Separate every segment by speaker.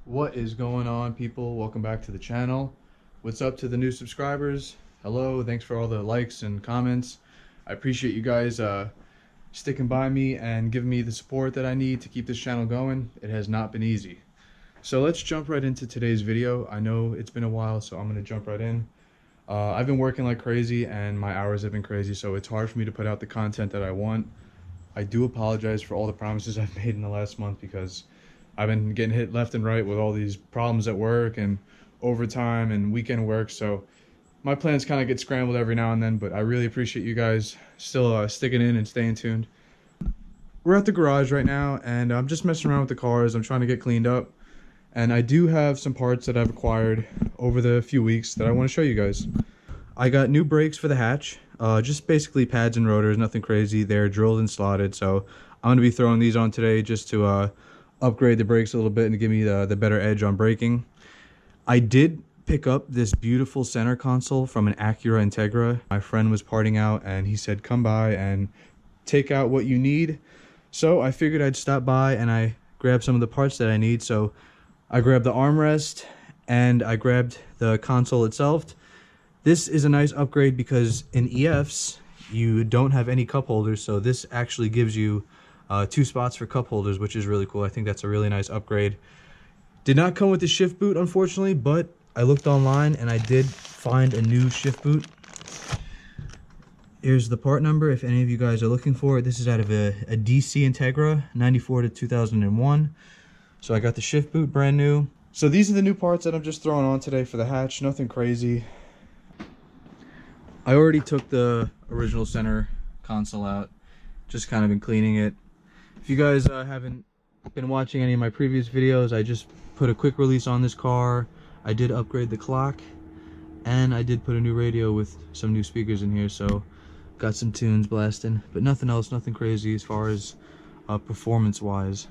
Speaker 1: What is going on, people? Welcome back to the channel. What's up to the new subscribers? Hello, thanks for all the likes and comments. I appreciate you guys sticking by me and giving me the support that I need to keep this channel going. It has not been easy. So let's jump right into today's video. I know it's been a while, so I'm going to jump right in. I've been working like crazy and my hours have been crazy, so it's hard for me to put out the content that I want. I do apologize for all the promises I've made in the last month because I've been getting hit left and right with all these problems at work and overtime and weekend work. So my plans kind of get scrambled every now and then, but I really appreciate you guys still sticking in and staying tuned. We're at the garage right now and I'm just messing around with the cars. I'm trying to get cleaned up. And I do have some parts that I've acquired over the few weeks that I want to show you guys. I got new brakes for the hatch, just basically pads and rotors, nothing crazy. They're drilled and slotted, so I'm going to be throwing these on today just to upgrade the brakes a little bit and to give me the better edge on braking. I did pick up this beautiful center console from an Acura Integra. My friend was parting out and he said come by and take out what you need. So I figured I'd stop by and I grabbed some of the parts that I need. So I grabbed the armrest and I grabbed the console itself. This is a nice upgrade because in EFs you don't have any cup holders, so this actually gives you 2 spots for cup holders, which is really cool. I think that's a really nice upgrade. Did not come with the shift boot, unfortunately, but I looked online and I did find a new shift boot. Here's the part number if any of you guys are looking for it. This is out of a DC Integra 94 to 2001. So I got the shift boot brand new. So these are the new parts that I'm just throwing on today for the hatch, nothing crazy. I already took the original center console out, just kind of been cleaning it. If you guys haven't been watching any of my previous videos, I just put a quick release on this car. I did upgrade the clock, and I did put a new radio with some new speakers in here, so got some tunes blasting, but nothing else, nothing crazy as far as performance-wise.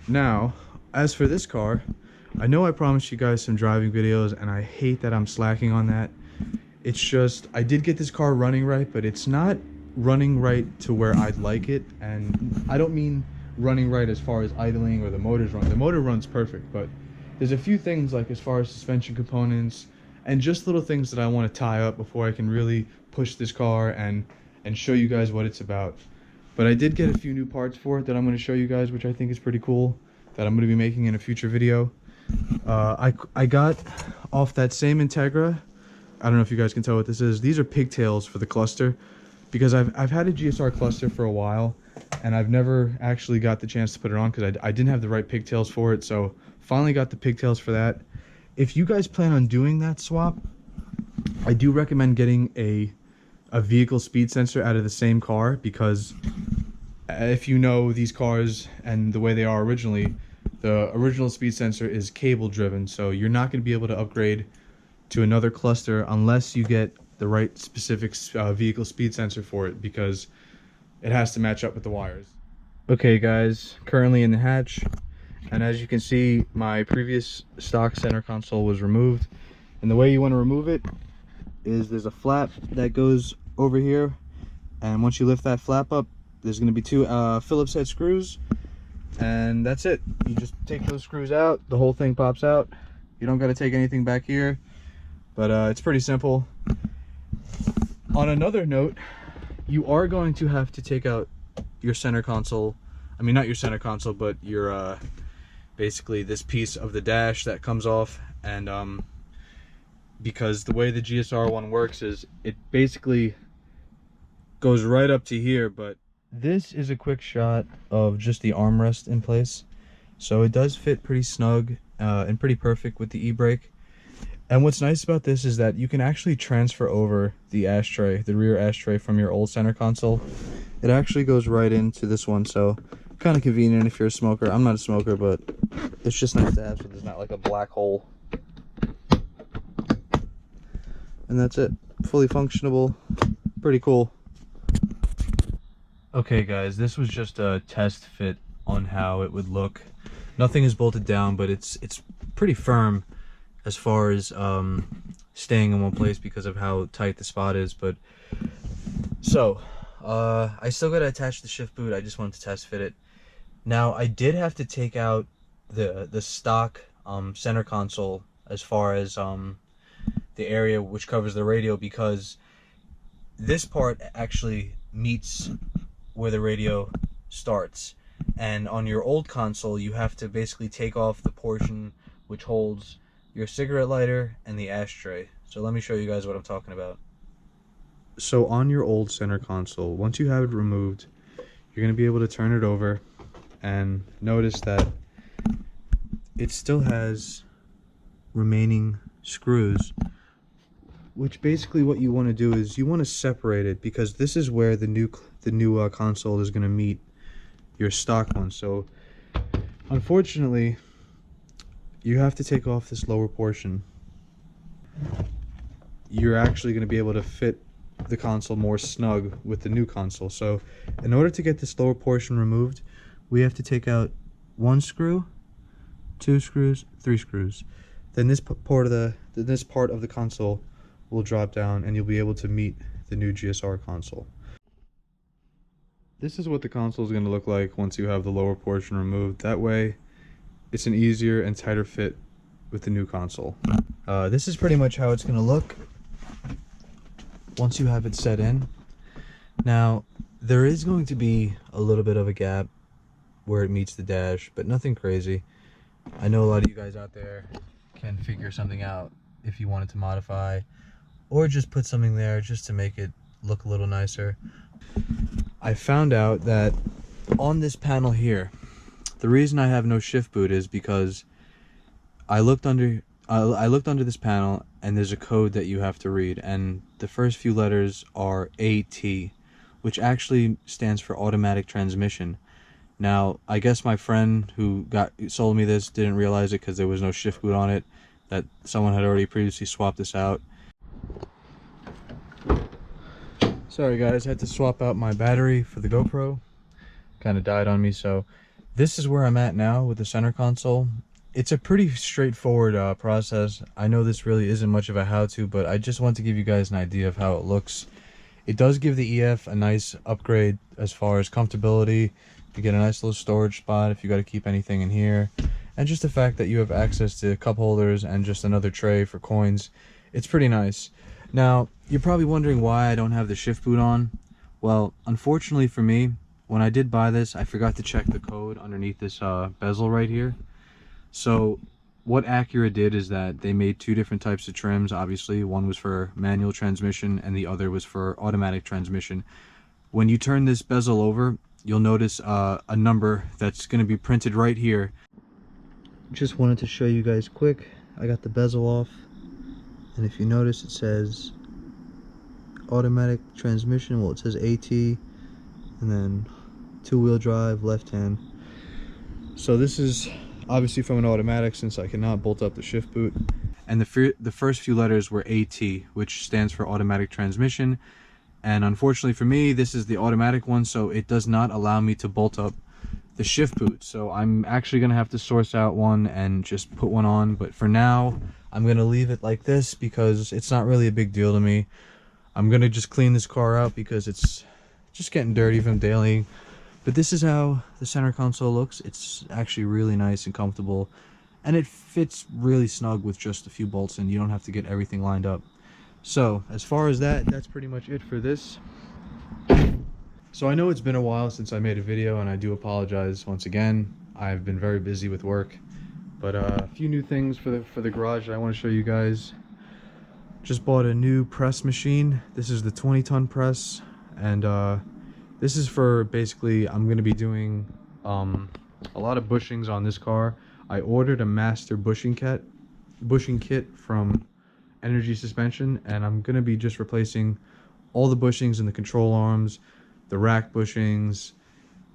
Speaker 1: Now, as for this car, I know I promised you guys some driving videos, and I hate that I'm slacking on that. It's just, I did get this car running right, but it's not running right to where I'd like it. And I don't mean running right as far as idling or the motor's run. The motor runs perfect, but there's a few things like as far as suspension components and just little things that I want to tie up before I can really push this car and show you guys what it's about. But I did get a few new parts for it that I'm going to show you guys, which I think is pretty cool, that I'm going to be making in a future video. I got off that same Integra. I don't know if you guys can tell what this is. These are pigtails for the cluster, because I've had a GSR cluster for a while and I've never actually got the chance to put it on because I didn't have the right pigtails for it. So finally got the pigtails for that. If you guys plan on doing that swap, I do recommend getting a vehicle speed sensor out of the same car, because if you know these cars and the way they are originally, the original speed sensor is cable driven, so you're not going to be able to upgrade to another cluster unless you get the right specific vehicle speed sensor for it, because it has to match up with the wires. Okay guys, currently in the hatch, and as you can see, my previous stock center console was removed, and the way you want to remove it is there's a flap that goes over here, and once you lift that flap up, there's going to be 2 Phillips head screws, and that's it. You just take those screws out, the whole thing pops out. You don't got to take anything back here, but it's pretty simple. On another note, you are going to have to take out your center console. I mean, not your center console, but your basically this piece of the dash that comes off, and because the way the GSR one works is it basically goes right up to here, but this is a quick shot of just the armrest in place, so it does fit pretty snug and pretty perfect with the e-brake. And what's nice about this is that you can actually transfer over the ashtray, the rear ashtray from your old center console. It actually goes right into this one, so kind of convenient if you're a smoker. I'm not a smoker, but it's just nice to have so there's not like a black hole. And that's it. Fully functionable. Pretty cool. Okay guys, this was just a test fit on how it would look. Nothing is bolted down, but it's pretty firm as far as staying in one place because of how tight the spot is. But so I still gotta attach the shift boot. I just wanted to test fit it. Now, I did have to take out the stock center console as far as the area which covers the radio, because this part actually meets where the radio starts. And on your old console, you have to basically take off the portion which holds your cigarette lighter and the ashtray. So let me show you guys what I'm talking about. So on your old center console, once you have it removed, you're going to be able to turn it over and notice that it still has remaining screws, which basically what you want to do is you want to separate it, because this is where the new console is going to meet your stock one. So unfortunately, you have to take off this lower portion. You're actually going to be able to fit the console more snug with the new console. So in order to get this lower portion removed, we have to take out 1 screw, 2 screws, 3 screws. Then this part of the console will drop down and you'll be able to meet the new GSR console. This is what the console is going to look like once you have the lower portion removed. That way it's an easier and tighter fit with the new console. This is pretty much how it's going to look once you have it set in. Now, there is going to be a little bit of a gap where it meets the dash, but nothing crazy. I know a lot of you guys out there can figure something out if you wanted to modify, or just put something there just to make it look a little nicer. I found out that on this panel here, the reason I have no shift boot is because I looked under this panel, and there's a code that you have to read, and the first few letters are AT, which actually stands for automatic transmission. Now, I guess my friend who sold me this didn't realize it because there was no shift boot on it, that someone had already previously swapped this out. Sorry guys, I had to swap out my battery for the GoPro. Kind of died on me, so this is where I'm at now with the center console. It's a pretty straightforward process. I know this really isn't much of a how-to, but I just want to give you guys an idea of how it looks. It does give the EF a nice upgrade as far as comfortability. You get a nice little storage spot if you got to keep anything in here, and just the fact that you have access to cup holders and just another tray for coins. It's pretty nice. Now, you're probably wondering why I don't have the shift boot on. Well, unfortunately for me, when I did buy this, I forgot to check the code underneath this bezel right here. So what Acura did is that they made 2 different types of trims. Obviously, one was for manual transmission and the other was for automatic transmission. When you turn this bezel over, you'll notice a number that's going to be printed right here. Just wanted to show you guys quick. I got the bezel off, and if you notice, it says automatic transmission. Well, it says AT, and then 2-wheel drive, left hand. So this is obviously from an automatic, since I cannot bolt up the shift boot. And the first few letters were AT, which stands for automatic transmission. And unfortunately for me, this is the automatic one, so it does not allow me to bolt up the shift boot. So I'm actually going to have to source out one and just put one on. But for now, I'm going to leave it like this because it's not really a big deal to me. I'm going to just clean this car out because it's just getting dirty from daily. But this is how the center console looks. It's actually really nice and comfortable, and it fits really snug with just a few bolts, and you don't have to get everything lined up. So as far as that's pretty much it for this. So I know it's been a while since I made a video, and I do apologize once again. I've been very busy with work, but a few new things for the garage that I want to show you guys. Just bought a new press machine. This is the 20-ton press, and this is for basically, I'm going to be doing a lot of bushings on this car. I ordered a master bushing kit from Energy Suspension, and I'm going to be just replacing all the bushings in the control arms, the rack bushings,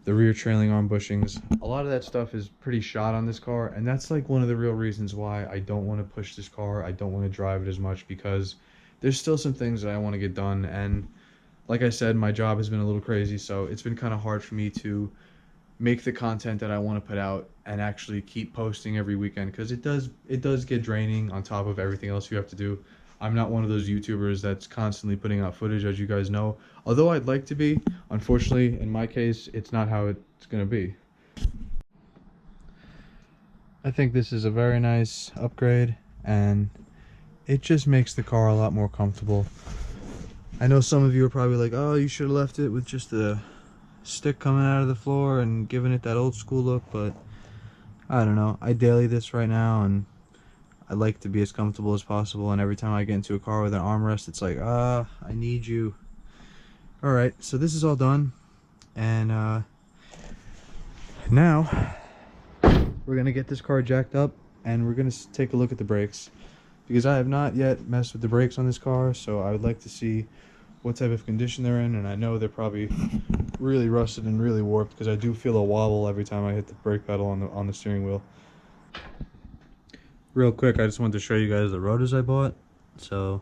Speaker 1: the rear trailing arm bushings. A lot of that stuff is pretty shot on this car, and that's like one of the real reasons why I don't want to push this car. I don't want to drive it as much, because there's still some things that I want to get done. And like I said, my job has been a little crazy, so it's been kind of hard for me to make the content that I want to put out and actually keep posting every weekend, because it does get draining on top of everything else you have to do. I'm not one of those YouTubers that's constantly putting out footage, as you guys know. Although I'd like to be, unfortunately, in my case, it's not how it's going to be. I think this is a very nice upgrade, and it just makes the car a lot more comfortable. I know some of you are probably like, oh, you should have left it with just a stick coming out of the floor and giving it that old school look, but I don't know. I daily this right now, and I like to be as comfortable as possible, and every time I get into a car with an armrest, it's like, I need you. Alright, so this is all done, and now we're gonna get this car jacked up, and we're gonna take a look at the brakes, because I have not yet messed with the brakes on this car, so I would like to see what type of condition they're in. And I know they're probably really rusted and really warped, because I do feel a wobble every time I hit the brake pedal on the steering wheel. Real quick, I just wanted to show you guys the rotors I bought. So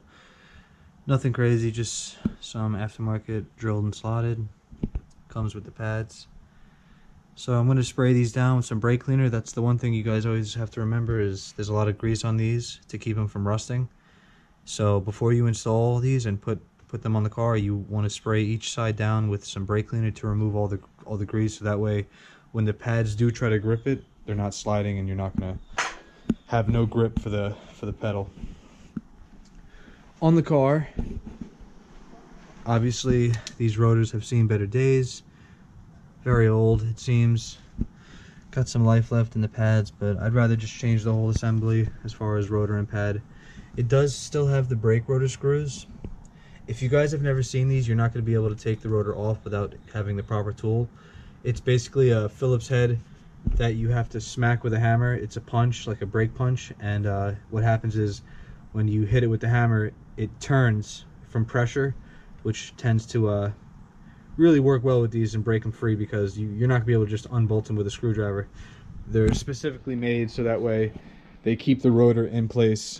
Speaker 1: nothing crazy, just some aftermarket drilled and slotted. Comes with the pads. So I'm going to spray these down with some brake cleaner. That's the one thing you guys always have to remember, is there's a lot of grease on these to keep them from rusting. So before you install these and put them on the car, you want to spray each side down with some brake cleaner to remove all the grease, so that way when the pads do try to grip it, they're not sliding and you're not going to have no grip for the pedal. On the car, obviously these rotors have seen better days. Very old, it seems. Got some life left in the pads, but I'd rather just change the whole assembly as far as rotor and pad. It does still have the brake rotor screws. If you guys have never seen these, you're not going to be able to take the rotor off without having the proper tool. It's basically a Phillips head that you have to smack with a hammer. It's a punch, like a brake punch, and what happens is when you hit it with the hammer, it turns from pressure, which tends to really work well with these and break them free, because you're not going to be able to just unbolt them with a screwdriver. They're specifically made so that way they keep the rotor in place.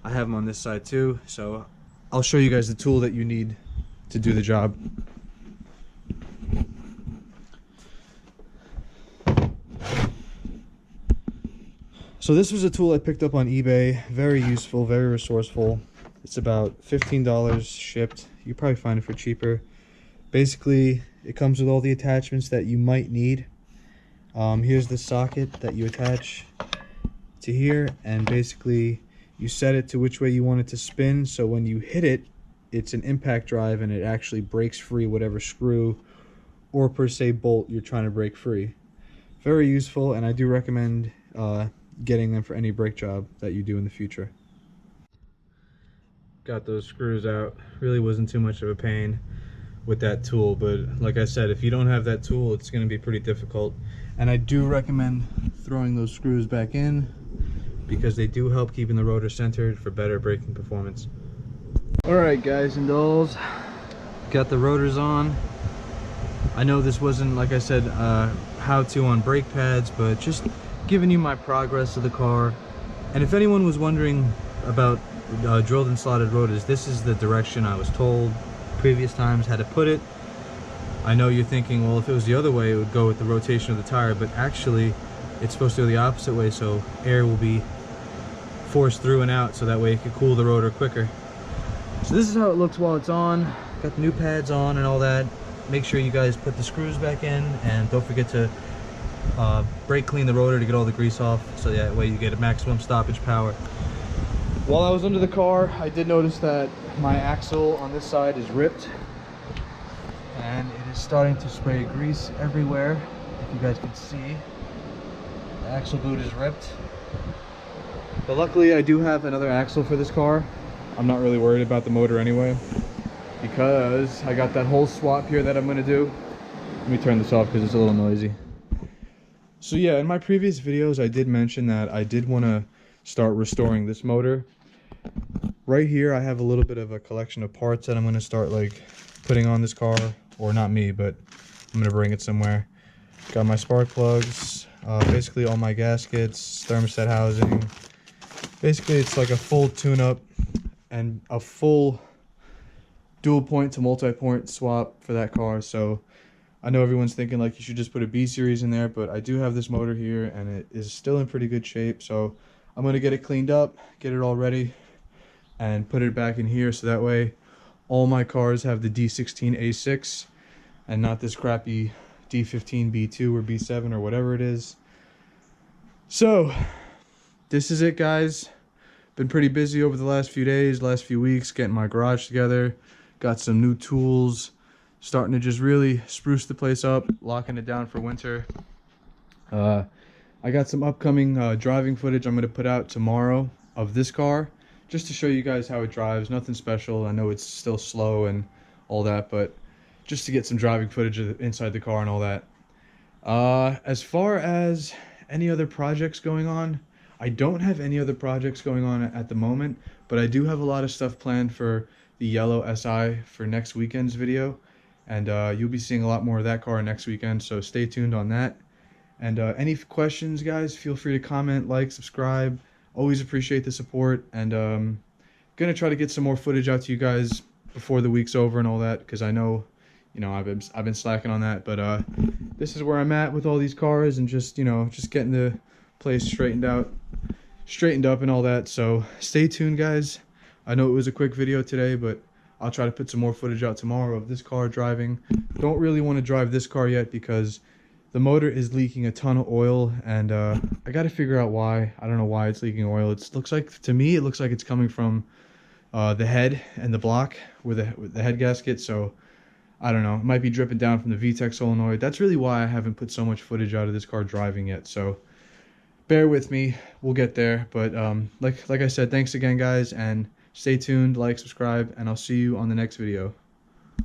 Speaker 1: I have them on this side too, so I'll show you guys the tool that you need to do the job. So this was a tool I picked up on eBay. Very useful, very resourceful. It's about $15 shipped. You probably find it for cheaper. Basically, it comes with all the attachments that you might need. Here's the socket that you attach to here, and basically you set it to which way you want it to spin, so when you hit it, it's an impact drive and it actually breaks free whatever screw or per se bolt you're trying to break free. Very useful, and I do recommend getting them for any brake job that you do in the future. Got those screws out. Really wasn't too much of a pain with that tool, but like I said, if you don't have that tool, it's going to be pretty difficult. And I do recommend throwing those screws back in, because they do help keeping the rotor centered for better braking performance. Alright guys and dolls, got the rotors on. I know this wasn't, like I said, how-to on brake pads, but just giving you my progress of the car. And if anyone was wondering about drilled and slotted rotors, this is the direction I was told previous times how to put it. I know you're thinking, well, if it was the other way, it would go with the rotation of the tire, but actually it's supposed to go the opposite way, so air will be forced through and out, so that way it can cool the rotor quicker. So this is how it looks while it's on. Got the new pads on and all that. Make sure you guys put the screws back in, and don't forget to brake clean the rotor to get all the grease off, so that way you get a maximum stoppage power. While I was under the car, I did notice that my axle on this side is ripped, and it is starting to spray grease everywhere. If you guys can see, the axle boot is ripped. But luckily I do have another axle for this car. I'm not really worried about the motor anyway, because I got that whole swap here that I'm going to do. Let me turn this off because it's a little noisy. So yeah, in my previous videos I did mention that I did want to start restoring this motor. Right here I have a little bit of a collection of parts that I'm going to start like putting on this car, or not me, but I'm going to bring it somewhere. Got my spark plugs, basically all my gaskets, thermostat housing. Basically it's like a full tune-up and a full dual point to multi-point swap for that car. So I know everyone's thinking like you should just put a B series in there, but I do have this motor here and it is still in pretty good shape. So I'm going to get it cleaned up, get it all ready, and put it back in here, so that way all my cars have the D16A6 and not this crappy D15B2 or B7 or whatever it is. So this is it, guys. Been pretty busy over the last few days, last few weeks, getting my garage together. Got some new tools, starting to just really spruce the place up, locking it down for winter. I got some upcoming driving footage I'm going to put out tomorrow of this car, just to show you guys how it drives. Nothing special. I know it's still slow and all that, but just to get some driving footage of inside the car and all that. As far as any other projects going on, I don't have any other projects going on at the moment, but I do have a lot of stuff planned for the yellow SI for next weekend's video, and you'll be seeing a lot more of that car next weekend, so stay tuned on that. And any questions, guys, feel free to comment, like, subscribe. Always appreciate the support, and gonna try to get some more footage out to you guys before the week's over and all that, because I know, you know, I've been slacking on that, but this is where I'm at with all these cars, and just, you know, just getting the place straightened up and all that. So stay tuned, guys. I know it was a quick video today, but I'll try to put some more footage out tomorrow of this car driving. Don't really want to drive this car yet because the motor is leaking a ton of oil, and I got to figure out why. I don't know why it's leaking oil. It looks like, to me, it looks like it's coming from the head and the block with the head gasket. So I don't know. It might be dripping down from the VTEC solenoid. That's really why I haven't put so much footage out of this car driving yet. So bear with me. We'll get there. But like I said, thanks again, guys, and stay tuned, like, subscribe, and I'll see you on the next video.